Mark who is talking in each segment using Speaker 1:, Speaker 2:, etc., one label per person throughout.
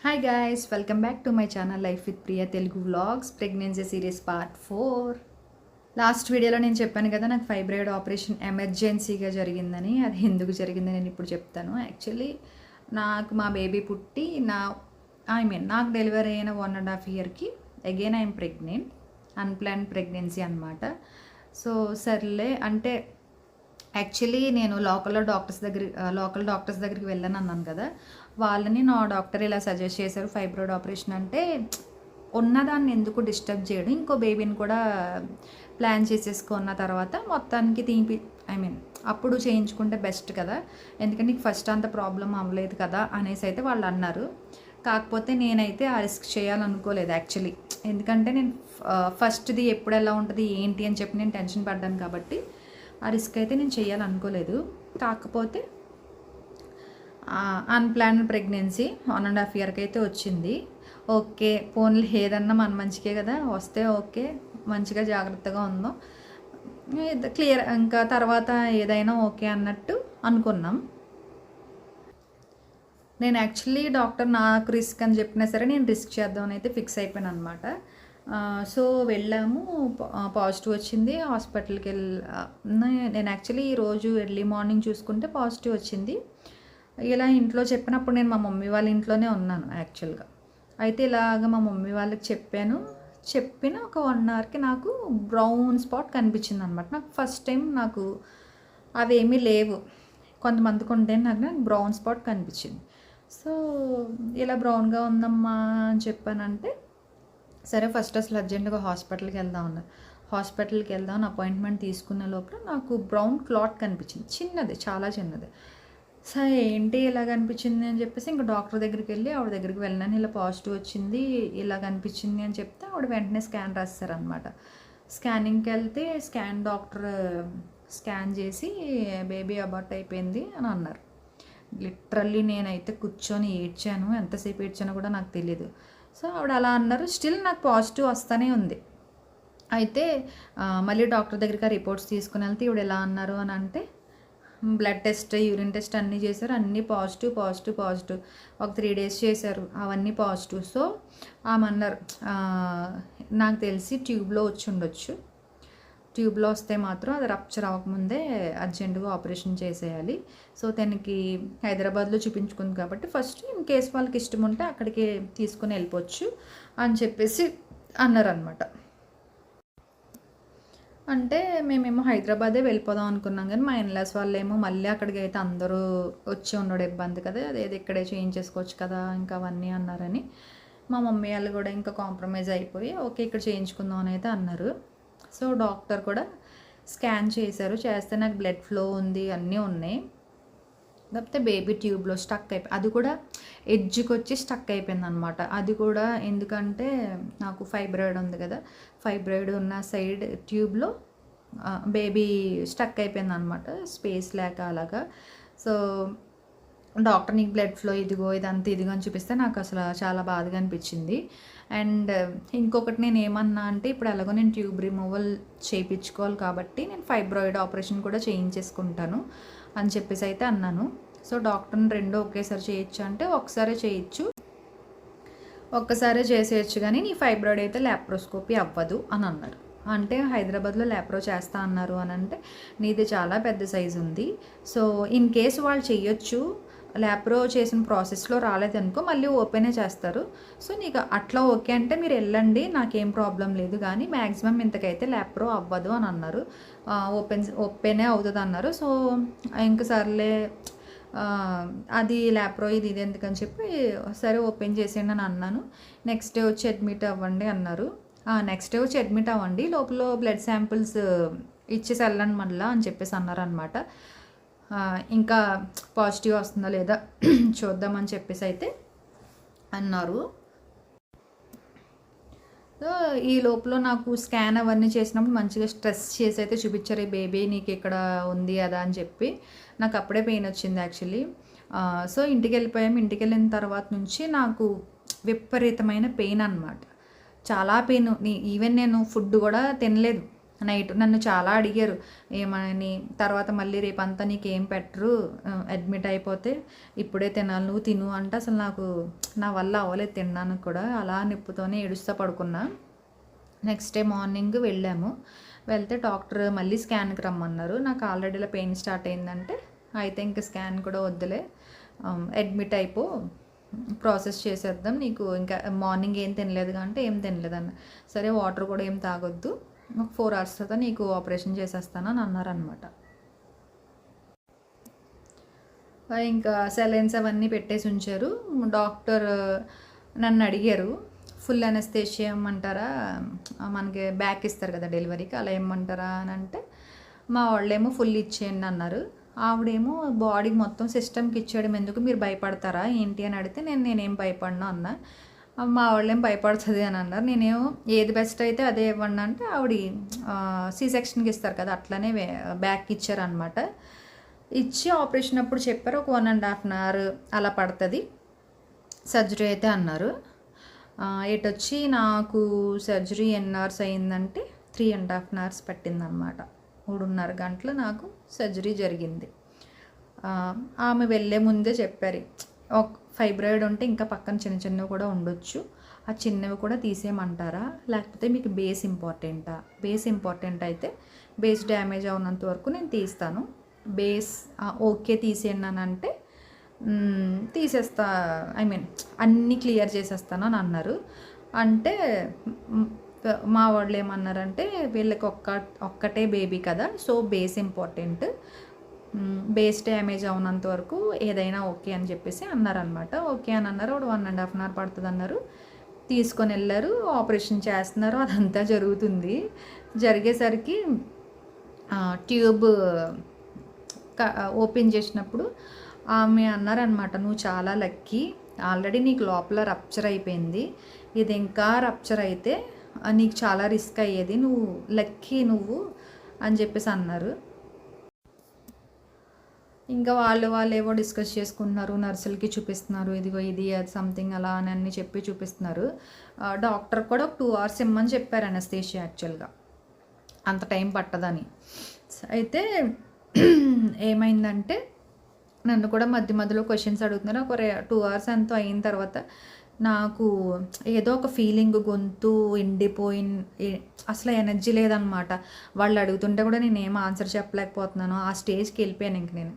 Speaker 1: Hi guys, welcome back to my channel life with Priya Telugu vlogs pregnancy series part 4. Last వీడియోలో నేను చెప్పాను కదా, నాకు ఫైబ్రాయిడ్ ఆపరేషన్ ఎమర్జెన్సీగా జరిగిందని. అది ఎందుకు జరిగిందని నేను ఇప్పుడు చెప్తాను. యాక్చువల్లీ నాకు మా బేబీ పుట్టి నాకు డెలివరీ అయిన 1.5 ఇయర్కి again I'm pregnant. Unplanned pregnancy అనమాట. సో సర్లే అంటే యాక్చువల్లీ నేను లోకల్ డాక్టర్స్ దగ్గరికి వెళ్ళాను అన్నాను కదా, వాళ్ళని నా డాక్టర్ ఇలా సజెస్ట్ చేశారు. ఫైబ్రాయిడ్ ఆపరేషన్ అంటే ఉన్నదాన్ని ఎందుకు డిస్టర్బ్ చేయడం, ఇంకో బేబీని కూడా ప్లాన్ చేసేసుకున్న తర్వాత మొత్తానికి అప్పుడు చేయించుకుంటే బెస్ట్ కదా, ఎందుకంటే నీకు ఫస్ట్ అంత ప్రాబ్లం అవ్వలేదు కదా అనేసి అయితే వాళ్ళు అన్నారు. కాకపోతే నేనైతే ఆ రిస్క్ చేయాలనుకోలేదు యాక్చువల్లీ. ఎందుకంటే నేను ఫస్ట్ది ఎప్పుడు ఎలా ఉంటుంది ఏంటి అని చెప్పి నేను టెన్షన్ పడ్డాను కాబట్టి ఆ రిస్క్ అయితే నేను చేయాలనుకోలేదు. కాకపోతే అన్ప్లాన్డ్ ప్రెగ్నెన్సీ 1.5 ఇయర్కి అయితే వచ్చింది. ఓకే, పోన్లు ఏదన్నా మన మంచికే కదా, వస్తే ఓకే, మంచిగా జాగ్రత్తగా ఉందాం, క్లియర్, ఇంకా తర్వాత ఏదైనా ఓకే అన్నట్టు అనుకున్నాం. నేను యాక్చువల్లీ డాక్టర్ నాకు రిస్క్ అని చెప్పినా సరే నేను రిస్క్ చేద్దామని అయితే ఫిక్స్ అయిపోయాను అనమాట. సో వెళ్ళాము, పాజిటివ్ వచ్చింది. హాస్పిటల్కి నేను యాక్చువల్లీ ఈరోజు ఎర్లీ మార్నింగ్ చూసుకుంటే పాజిటివ్ వచ్చింది. ఇలా ఇంట్లో చెప్పినప్పుడు నేను మా మమ్మీ వాళ్ళ ఇంట్లోనే ఉన్నాను యాక్చువల్గా. అయితే ఇలాగ మా మమ్మీ వాళ్ళకి చెప్పిన ఒక 1 అవర్కి నాకు బ్రౌన్ స్పాట్ కనిపించింది అనమాట. నాకు ఫస్ట్ టైం నాకు అవేమీ లేవు, కొంతమందికి ఉంటే నాకు బ్రౌన్ స్పాట్ కనిపించింది. సో ఇలా బ్రౌన్గా ఉందమ్మా అని చెప్పానంటే సరే ఫస్ట్ అసలు అర్జెంటుగా హాస్పిటల్కి వెళ్దాం అపాయింట్మెంట్ తీసుకున్న లోపల నాకు బ్రౌన్ క్లాట్ కనిపించింది, చిన్నది, చాలా చిన్నది. సరే ఏంటి ఇలా కనిపించింది అని చెప్పేసి ఇంకా డాక్టర్ దగ్గరికి వెళ్ళి ఆవిడ దగ్గరికి వెళ్ళాను. ఇలా పాజిటివ్ వచ్చింది, ఇలా కనిపించింది అని చెప్తే ఆవిడ వెంటనే స్కాన్ రాస్తారనమాట. స్కానింగ్కి వెళ్తే డాక్టర్ స్కాన్ చేసి బేబీ అబార్ట్ అయిపోయింది అని అన్నారు. లిటరల్లీ నేనైతే కూర్చొని ఏడ్చాను, ఎంతసేపు ఏడ్చానో కూడా నాకు తెలియదు. సో ఆవిడ అలా అన్నారు. స్టిల్ నాకు పాజిటివ్ వస్తూనే ఉంది. అయితే మళ్ళీ డాక్టర్ దగ్గరికి ఆ రిపోర్ట్స్ తీసుకుని వెళ్తే ఇవిడ ఎలా అన్నారు అని అంటే, బ్లడ్ టెస్ట్, యూరిన్ టెస్ట్ అన్నీ చేశారు, అన్నీ పాజిటివ్. ఒక 3 days చేశారు, అవన్నీ పాజిటివ్. సో ఆమె అన్నారు, నాకు తెలిసి ట్యూబ్లో వచ్చి ఉండొచ్చు, ట్యూబ్లో వస్తే మాత్రం అది రప్చర్ అవ్వకముందే అర్జెంటుగా ఆపరేషన్ చేసేయాలి. సో తనకి హైదరాబాద్లో చూపించుకుంది కాబట్టి ఫస్ట్ ఇన్ కేస్ వాళ్ళకి ఇష్టం ఉంటే అక్కడికి తీసుకుని వెళ్ళిపోవచ్చు అని చెప్పేసి అన్నారనమాట. అంటే మేమేమో హైదరాబాదే వెళ్ళిపోదాం అనుకున్నాం, కానీ మా ఇన్లాస్ వాళ్ళేమో మళ్ళీ అక్కడికి అయితే అందరూ వచ్చి ఉండడం ఇబ్బంది కదా, అదేది ఇక్కడే చేయించేసుకోవచ్చు కదా ఇంకా అవన్నీ అన్నారని మా మమ్మీ వాళ్ళు కూడా ఇంకా కాంప్రమైజ్ అయిపోయి ఓకే ఇక్కడ చేయించుకుందాం అని అయితే అన్నారు. సో డాక్టర్ కూడా స్కాన్ చేస్తే నాకు బ్లడ్ ఫ్లో ఉంది, అన్నీ ఉన్నాయి. కాకపోతే బేబీ ట్యూబ్లో స్టక్ అయిపోయి, అది కూడా ఎడ్జ్కి వచ్చి స్టక్ అయిపోయింది అనమాట. అది కూడా ఎందుకంటే నాకు ఫైబ్రాయిడ్ ఉంది కదా, ఫైబ్రాయిడ్ ఉన్న సైడ్ ట్యూబ్లో బేబీ స్టక్ అయిపోయింది అనమాట, స్పేస్ లేక అలాగా. సో డాక్టర్ నీకు బ్లడ్ ఫ్లో ఇదిగో అని చూపిస్తే నాకు అసలు చాలా బాధగా అనిపించింది. అండ్ ఇంకొకటి నేను ఏమన్నా అంటే, ఇప్పుడు ఎలాగో నేను ట్యూబ్ రిమూవల్ చేయించుకోవాలి కాబట్టి నేను ఫైబ్రాయిడ్ ఆపరేషన్ కూడా చేయించేసుకుంటాను అని చెప్పేసి అయితే అన్నాను. సో డాక్టర్ని 2 ఒకేసారి చేయొచ్చు అంటే ఒక్కసారే చేసేయచ్చు కానీ నీ ఫైబ్రాయిడ్ అయితే ల్యాప్రోస్కోపీ అవ్వదు అని అన్నారు. అంటే హైదరాబాద్లో ల్యాప్రో చేస్తా అన్నారు అని అంటే నీది చాలా పెద్ద సైజు ఉంది, సో ఇన్ కేసు వాళ్ళు చెయ్యొచ్చు, ల్యాప్రో చేసిన ప్రాసెస్లో రాలేదనుకో మళ్ళీ ఓపెనే చేస్తారు. సో నీకు అట్లా ఓకే అంటే మీరు వెళ్ళండి, నాకేం ప్రాబ్లం లేదు, కానీ మ్యాక్సిమం ఇంతకైతే ల్యాప్రో అవ్వదు అని అన్నారు. ఓపెనే అవుతుంది అన్నారు. సో ఇంక సర్లే అది ల్యాప్రో ఇది ఎందుకని చెప్పి సరే ఓపెన్ చేసేయండి అని అన్నాను. నెక్స్ట్ డే వచ్చి అడ్మిట్ అవ్వండి అన్నారు. నెక్స్ట్ డే వచ్చి అడ్మిట్ అవ్వండి, లోపల బ్లడ్ శాంపిల్స్ ఇచ్చేసి వెళ్ళండి మళ్ళీ అని చెప్పేసి అన్నారు అనమాట. ఇంకా పాజిటివ్ వస్తుందా లేదా చూద్దామని చెప్పేసి అయితే అన్నారు. సో ఈ లోపల నాకు స్కాన్ అవన్నీ చేసినప్పుడు మంచిగా స్ట్రెస్ చేసి అయితే చూపించారు, ఈ బేబీ నీకు ఇక్కడ ఉంది అదా అని చెప్పి. నాకు అప్పుడే పెయిన్ వచ్చింది యాక్చువల్లీ. సో ఇంటికి వెళ్ళిన తర్వాత నుంచి నాకు విపరీతమైన పెయిన్ అనమాట, చాలా పెయిన్. ఈవెన్ నేను ఫుడ్ కూడా తినలేదు, నైట్ నన్ను చాలా అడిగారు ఏమని. తర్వాత మళ్ళీ రేపంతా నీకేం పెట్టరు, అడ్మిట్ అయిపోతే ఇప్పుడే తినాలి, నువ్వు తిను అంటే అసలు నాకు నా వల్ల అవ్వలేదు తినడానికి కూడా. అలా నొప్పితోనే ఏడుస్తూ పడుకున్నా. నెక్స్ట్ డే మార్నింగ్ వెళ్ళాము. వెళ్తే డాక్టర్ మళ్ళీ స్కాన్కి రమ్మన్నారు. నాకు ఆల్రెడీ ఇలా పెయిన్ స్టార్ట్ అయిందంటే అయితే ఇంక స్కాన్ కూడా వద్దులే, అడ్మిట్ అయిపో, ప్రాసెస్ చేసేద్దాం, నీకు ఇంకా మార్నింగ్ ఏం తినలేదు అంటే ఏం తినలేదన్న. సరే వాటర్ కూడా ఏం తాగొద్దు, ఒక 4 hours తర్వాత నీకు ఆపరేషన్ చేసేస్తానని అన్నారనమాట. ఇంకా సెలైన్స్ అవన్నీ పెట్టేసి ఉంచారు. డాక్టర్ నన్ను అడిగారు, ఫుల్ అనస్థేషియా ఇమ్మంటారా, మనకి బ్యాక్ ఇస్తారు కదా డెలివరీకి, అలా ఇమ్మంటారా అని అంటే మా వాళ్ళేమో ఫుల్ ఇచ్చేయండి అన్నారు. ఆవిడేమో బాడీకి మొత్తం సిస్టమ్కి ఇచ్చేయడం ఎందుకు, మీరు భయపడతారా ఏంటి అని అడిగితే నేనేం భయపడను అన్నా. మా వాళ్ళేం భయపడుతుంది అని అన్నారు. నేనేమో ఏది బెస్ట్ అయితే అదే ఇవ్వండి అంటే ఆవిడ సి సెక్షన్కి ఇస్తారు కదా అట్లనే బ్యాక్ ఇచ్చారనమాట. ఇచ్చి ఆపరేషన్ అప్పుడు చెప్పారు ఒక 1.5 hour అలా పడుతుంది సర్జరీ అయితే అన్నారు. ఇటొచ్చి నాకు సర్జరీ ఎన్ని అవర్స్ అయిందంటే 3.5 hours పట్టిందనమాట. 3.5 గంటలు నాకు సర్జరీ జరిగింది. ఆమె వెళ్ళే ముందే చెప్పారు, ఒక ఫైబ్రాయిడ్ ఉంటే ఇంకా పక్కన చిన్న చిన్నవి కూడా ఉండొచ్చు, ఆ చిన్నవి కూడా తీసేయమంటారా, లేకపోతే మీకు బేస్ ఇంపార్టెంటా, బేస్ ఇంపార్టెంట్ అయితే బేస్ డ్యామేజ్ అవునంత వరకు నేను తీస్తాను, బేస్ ఓకే తీసేయండి అని అంటే తీసేస్తా, ఐ మీన్ అన్నీ క్లియర్ చేసేస్తాను అని అన్నారు. అంటే మా వాళ్ళు ఏమన్నారంటే వీళ్ళకి ఒక్కటే బేబీ కదా, so base important, base damage అవునంత వరకు ఏదైనా ఓకే అని చెప్పేసి అన్నారనమాట. ఓకే అని అన్నారు. 1.5 hour పడుతుంది అన్నారు. తీసుకొని వెళ్ళారు, ఆపరేషన్ చేస్తున్నారు, అదంతా జరుగుతుంది. జరిగేసరికి ట్యూబ్ ఓపెన్ చేసినప్పుడు ఆమె అన్నారనమాట, నువ్వు చాలా లక్కీ, ఆల్రెడీ నీకు లోపల రప్చర్ అయిపోయింది, ఇది ఇంకా రప్చర్ అయితే నీకు చాలా రిస్క్ అయ్యేది, నువ్వు లక్కీ నువ్వు అని చెప్పేసి అన్నారు. ఇంకా వాళ్ళు ఏవో డిస్కస్ చేసుకుంటున్నారు, నర్సులకి చూపిస్తున్నారు, ఇదిగో ఇది అది సంథింగ్ అలా అని అన్నీ చెప్పి చూపిస్తున్నారు. డాక్టర్ కూడా ఒక 2 hours ఇమ్మని చెప్పారు అనస్థేషియా, యాక్చువల్గా అంత టైం పట్టదని. అయితే ఏమైందంటే నన్ను కూడా మధ్య మధ్యలో క్వశ్చన్స్ అడుగుతున్నారు. ఒక 2 hours ఎంతో అయిన తర్వాత నాకు ఏదో ఒక ఫీలింగ్, గొంతు అసలు ఎనర్జీ లేదనమాట. వాళ్ళు అడుగుతుంటే కూడా నేను ఏం ఆన్సర్ చెప్పలేకపోతున్నాను, ఆ స్టేజ్కి వెళ్ళిపోయాను ఇంక నేను.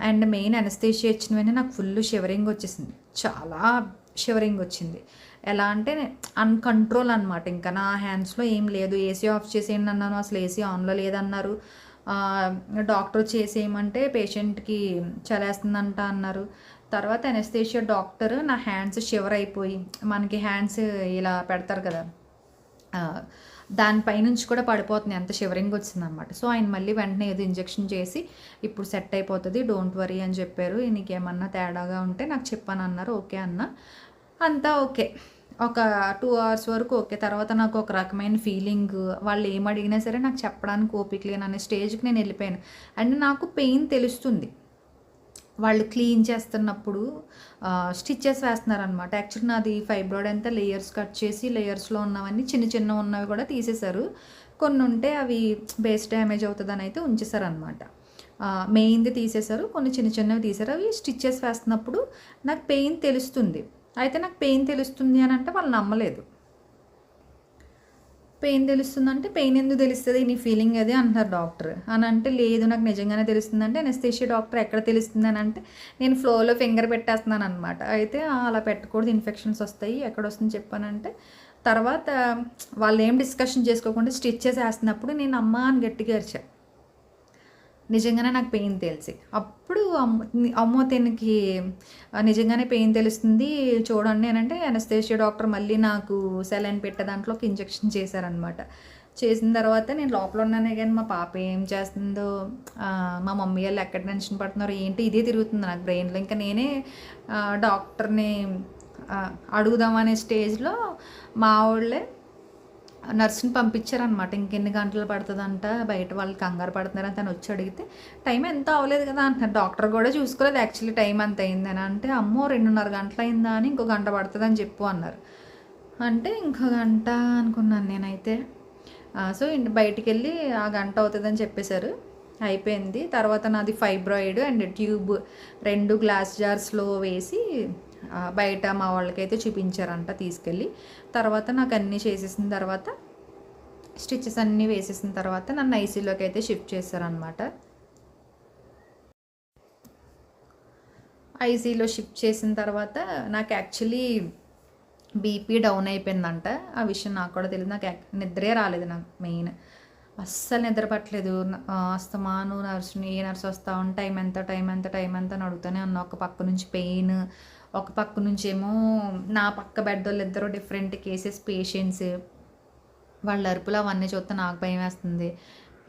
Speaker 1: అండ్ మెయిన్ అనస్థేషియా ఇచ్చిన వెంటనే నాకు ఫుల్ షివరింగ్ వచ్చేసింది, చాలా షివరింగ్ వచ్చింది. ఎలా అంటే అన్కంట్రోల్ అనమాట, ఇంకా నా హ్యాండ్స్లో ఏం లేదు. ఏసీ ఆఫ్ చేసేయండి అన్నాను, అసలు ఏసీ ఆన్లో లేదన్నారు. డాక్టర్ చేసేయమంటే పేషెంట్కి చలేస్తుందంట అన్నారు. తర్వాత అనస్థేషియా డాక్టర్ నా హ్యాండ్స్ షివర్ అయిపోయి, మనకి హ్యాండ్స్ ఇలా పెడతారు కదా, దానిపైనుంచి కూడా పడిపోతుంది, అంత షివరింగ్ వచ్చిందనమాట. సో ఆయన మళ్ళీ వెంటనే ఏదో ఇంజెక్షన్ చేసి ఇప్పుడు సెట్ అయిపోతుంది, డోంట్ వరీ అని చెప్పారు. నీకేమన్నా తేడాగా ఉంటే నాకు చెప్పాను అన్నారు. ఓకే అన్న, అంతా ఓకే. ఒక 2 hours వరకు ఓకే. తర్వాత నాకు ఒక రకమైన ఫీలింగ్, వాళ్ళు ఏం అడిగినా సరే నాకు చెప్పడానికి ఓపిక లేననే స్టేజ్కి నేను వెళ్ళిపోయాను. అండ్ నాకు పెయిన్ తెలుస్తుంది, వాళ్ళు క్లీన్ చేస్తున్నప్పుడు స్టిచ్చెస్ వేస్తున్నారనమాట. యాక్చువల్లీ నాది ఫైబ్రాయిడ్ అంతా లేయర్స్ కట్ చేసి లేయర్స్లో ఉన్నవన్నీ చిన్న చిన్న ఉన్నవి కూడా తీసేశారు. కొన్ని ఉంటే అవి బేస్ డ్యామేజ్ అవుతుందని అయితే ఉంచేశారనమాట. మెయిన్ది తీసేశారు, కొన్ని చిన్న చిన్నవి తీశారు. అవి స్టిచ్చెస్ వేస్తున్నప్పుడు నాకు పెయిన్ తెలుస్తుంది. అయితే నాకు పెయిన్ తెలుస్తుంది అని అంటే వాళ్ళు నమ్మలేదు. పెయిన్ తెలుస్తుందంటే పెయిన్ ఎందుకు తెలుస్తుంది, నీ ఫీలింగ్ అది అంటారు డాక్టర్. అని అంటే లేదు నాకు నిజంగానే తెలుస్తుందంటే అనస్థేషియా డాక్టర్ ఎక్కడ తెలుస్తుంది అని అంటే నేను ఫ్లోలో ఫింగర్ పెట్టేస్తున్నాను అనమాట. అయితే అలా పెట్టకూడదు, ఇన్ఫెక్షన్స్ వస్తాయి, ఎక్కడ వస్తుంది చెప్పానంటే తర్వాత వాళ్ళు ఏం డిస్కషన్ చేసుకోకుండా స్టిచ్చెస్ వేస్తున్నప్పుడు నేను అమ్మ అని గట్టిగా అరిచా, నిజంగానే నాకు పెయిన్ తెలిసి. అప్పుడు అమ్మో దీనికి నిజంగానే పెయిన్ తెలుస్తుంది చూడండి అని అంటే అనస్థేషియా డాక్టర్ మళ్ళీ నాకు సెలైన్ పెట్టే దాంట్లో ఒక ఇంజెక్షన్ చేశారనమాట. చేసిన తర్వాత నేను లోపల ఉన్నానే కానీ మా పాప ఏం చేస్తుందో, మా మమ్మీ వాళ్ళు ఎక్కడ టెన్షన్ పడుతున్నారో ఏంటి ఇదే తిరుగుతుంది నాకు బ్రెయిన్లో. ఇంకా నేనే డాక్టర్ని అడుగుదామనే స్టేజ్లో మా వాళ్ళే నర్సుని పంపించారనమాట. ఇంకెన్ని గంటలు పడుతుందంట, బయట వాళ్ళు కంగారు పడుతున్నారని తను వచ్చి అడిగితే టైం ఎంత అవ్వలేదు కదా అంటున్నారు. డాక్టర్ కూడా చూసుకోలేదు యాక్చువల్లీ టైం అంత అయిందని. అంటే అమ్మో 2.5 గంటలు అయిందా అని, ఇంకో గంట పడుతుందని చెప్పు అన్నారు. అంటే ఇంకో గంట అనుకున్నాను నేనైతే. సో బయటికెళ్ళి ఆ గంట అవుతుందని చెప్పేశారు. అయిపోయింది. తర్వాత నాది ఫైబ్రాయిడ్ అండ్ ట్యూబ్ 2 గ్లాస్ జార్స్‌లో వేసి బయట మా వాళ్ళకైతే చూపించారంట తీసుకెళ్ళి. తర్వాత నాకు అన్నీ చేసేసిన తర్వాత స్టిచెస్ అన్నీ వేసేసిన తర్వాత నన్ను ఐసీయూలోకి అయితే షిఫ్ట్ చేశారనమాట. ఐసీయూలో షిఫ్ట్ చేసిన తర్వాత నాకు యాక్చువల్లీ బీపీ డౌన్ అయిపోయిందంట. ఆ విషయం నాకు కూడా తెలియదు. నాకు నిద్రే రాలేదు నాకు మెయిన్. అస్సలు నిద్ర పట్టలేదు. అస్తమాను నర్స్‌ని, ఏ నర్స్ వస్తావు అని టైం ఎంత, టైం ఎంత, టైం ఎంత అని అడుగుతూనే ఉన్నా. ఒక పక్క నుంచి పెయిన్, ఒక పక్క నుంచేమో నా పక్క బెడ్డోళ్ళిద్దరూ డిఫరెంట్ కేసెస్ పేషెంట్స్. వాళ్ళ అరుపులు అవన్నీ చూస్తే నాకు భయమేస్తుంది.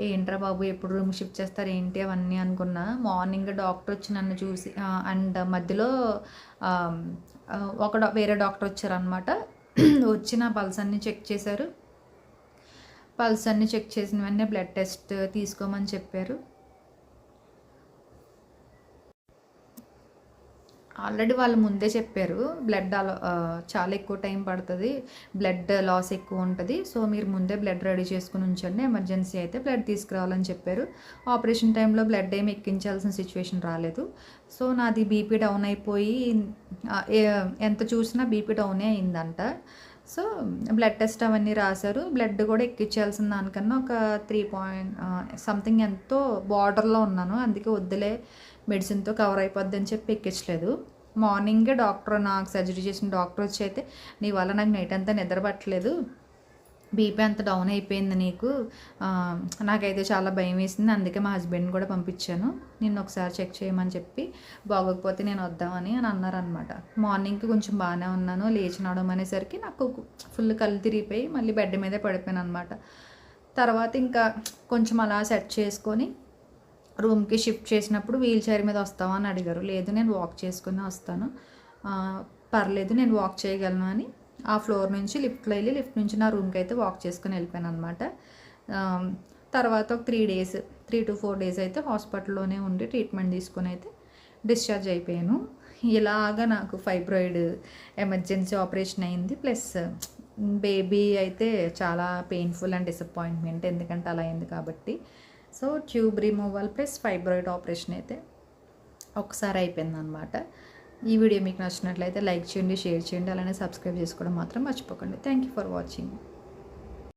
Speaker 1: ఏంట్రా బాబు ఎప్పుడు రూమ్ షిఫ్ట్ చేస్తారు ఏంటి అవన్నీ అనుకున్నా. మార్నింగ్ డాక్టర్ వచ్చి నన్ను చూసి అండ్ మధ్యలో వేరే డాక్టర్ వచ్చారనమాట. వచ్చి నా పల్స్ అన్నీ చెక్ చేశారు. పల్స్ అన్నీ చెక్ చేసిన వెంటనే బ్లడ్ టెస్ట్ తీసుకోమని చెప్పారు. ఆల్రెడీ వాళ్ళు ముందే చెప్పారు బ్లడ్ చాలా ఎక్కువ టైం పడుతుంది, బ్లడ్ లాస్ ఎక్కువ ఉంటుంది, సో మీరు ముందే బ్లడ్ రెడీ చేసుకుని ఉంచండి, ఎమర్జెన్సీ అయితే బ్లడ్ తీసుకురావాలని చెప్పారు. ఆపరేషన్ టైంలో బ్లడ్ ఏమి ఎక్కించాల్సిన సిచ్యువేషన్ రాలేదు. సో నాది బీపీ డౌన్ అయిపోయి ఎంత చూసినా బీపీ డౌనే అయిందంట. సో బ్లడ్ టెస్ట్ అవన్నీ రాశారు. బ్లడ్ కూడా ఎక్కించాల్సిన దానికన్నా ఒక 3 సంథింగ్ ఎంతో బార్డర్లో ఉన్నాను. అందుకే వద్దులే మెడిసిన్తో కవర్ అయిపోద్ది అని చెప్పి ఎక్కించలేదు. మార్నింగే డాక్టర్ నాకు సర్జరీ చేసిన డాక్టర్ వచ్చి అయితే నీ వల్ల నాకు నైట్ అంతా నిద్ర పట్టలేదు, బీపీ అంత డౌన్ అయిపోయింది నీకు, నాకైతే చాలా భయం వేసింది, అందుకే మా హస్బెండ్ కూడా పంపించాను నిన్ను ఒకసారి చెక్ చేయమని చెప్పి, బాగోకపోతే నేను వద్దామని అని అన్నారనమాట. మార్నింగ్కి కొంచెం బాగానే ఉన్నాను, లేచి నడవడం అనేసరికి నాకు ఫుల్ కళ్ళు తిరిగిపోయి మళ్ళీ బెడ్ మీదే పడిపోయాను అనమాట. తర్వాత ఇంకా కొంచెం అలా సెట్ చేసుకొని రూమ్కి షిఫ్ట్ చేసినప్పుడు వీల్ చైర్ మీద వస్తావా అని అడిగారు. లేదు నేను వాక్ చేసుకుని వస్తాను, పర్లేదు నేను వాక్ చేయగలను అని ఆ ఫ్లోర్ నుంచి లిఫ్ట్లో వెళ్ళి లిఫ్ట్ నుంచి నా రూమ్కి అయితే వాక్ చేసుకుని వెళ్ళిపోయాను అనమాట. తర్వాత ఒక 3 to 4 days అయితే హాస్పిటల్లోనే ఉండి ట్రీట్మెంట్ తీసుకొని అయితే డిశ్చార్జ్ అయిపోయాను. ఇలాగా నాకు ఫైబ్రాయిడ్ ఎమర్జెన్సీ ఆపరేషన్ అయింది. ప్లస్ బేబీ అయితే చాలా పెయిన్ఫుల్ అండ్ డిసప్పాయింట్మెంట్, ఎందుకంటే అలా అయింది కాబట్టి. So tube removal plus fibroid operation అయితే ఒకసారి అయిపోయిందనమాట. ఈ వీడియో మీకు నచ్చినట్లయితే లైక్ చేయండి, షేర్ చేయండి, అలానే సబ్స్క్రైబ్ చేసుకోవడం మాత్రం మర్చిపోకండి. Thank you for watching.